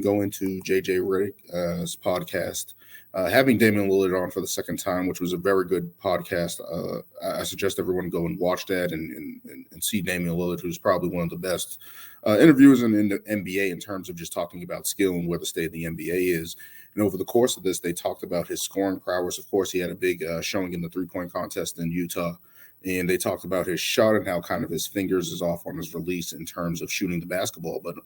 Go into JJ Redick's podcast, having Damian Lillard on for the second time, which was a very good podcast. I suggest everyone go and watch that and see Damian Lillard, who's probably one of the best interviewers in the NBA in terms of just talking about skill and where the state of the NBA is. And over the course of this, they talked about his scoring prowess. Of course, he had a big showing in the three-point contest in Utah. And they talked about his shot and how kind of his fingers is off on his release in terms of shooting the basketball. But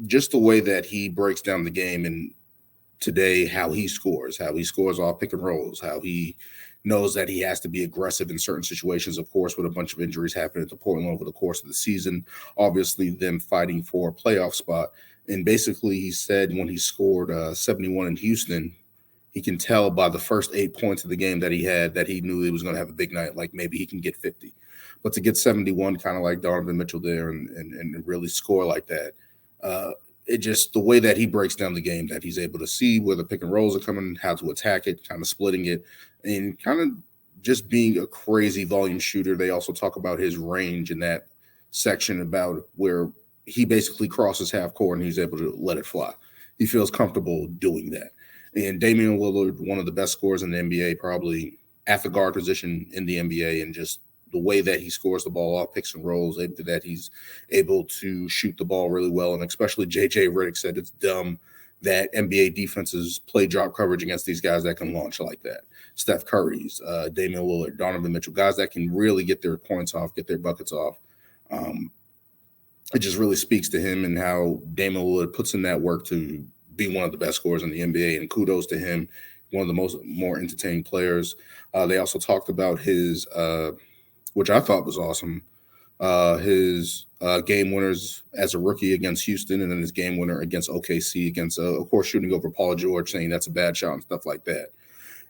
just the way that he breaks down the game and today how he scores off pick and rolls, how he knows that he has to be aggressive in certain situations, of course, with a bunch of injuries happening to Portland over the course of the season, obviously them fighting for a playoff spot. And basically he said when he scored 71 in Houston, he can tell by the first 8 points of the game that he had that he knew he was going to have a big night, like maybe he can get 50. But to get 71, kind of like Donovan Mitchell there and really score like that, it just the way that he breaks down the game, that he's able to see where the pick and rolls are coming, how to attack it, kind of splitting it, and kind of just being a crazy volume shooter. They also talk about his range in that section about where he basically crosses half court and he's able to let it fly. He feels comfortable doing that. And Damian Lillard, one of the best scorers in the NBA, probably at the guard position in the NBA, and just the way that he scores the ball off picks and rolls, that he's able to shoot the ball really well. And especially JJ Redick said it's dumb that NBA defenses play drop coverage against these guys that can launch like that. Steph Curry's, Damian Lillard, Donovan Mitchell, guys that can really get their points off, get their buckets off. It just really speaks to him and how Damian Lillard puts in that work to be one of the best scorers in the NBA, and kudos to him, one of the more entertaining players. They also talked about his, which I thought was awesome, his game winners as a rookie against Houston, and then his game winner against OKC against, of course, shooting over Paul George, saying that's a bad shot and stuff like that.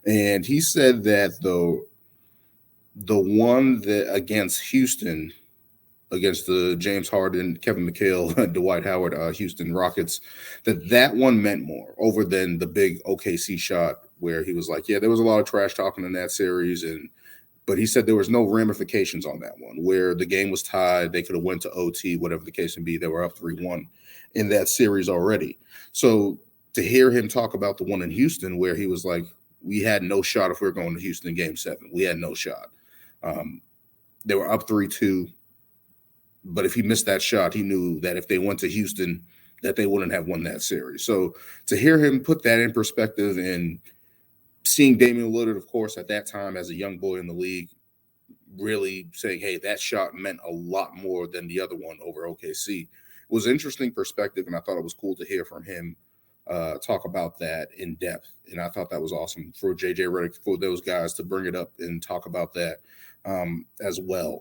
And he said that the one that against Houston, against the James Harden, Kevin McHale, Dwight Howard, Houston Rockets, that one meant more over than the big OKC shot where he was like, yeah, there was a lot of trash talking in that series, but he said there was no ramifications on that one where the game was tied. They could have went to OT, whatever the case may be. They were up 3-1 in that series already. So to hear him talk about the one in Houston where he was like, we had no shot if we were going to Houston in Game 7. We had no shot. They were up 3-2. But if he missed that shot, he knew that if they went to Houston, that they wouldn't have won that series. So to hear him put that in perspective and seeing Damian Lillard, of course, at that time as a young boy in the league, really saying, hey, that shot meant a lot more than the other one over OKC, was an interesting perspective, and I thought it was cool to hear from him talk about that in depth. And I thought that was awesome for JJ Redick, for those guys to bring it up and talk about that as well.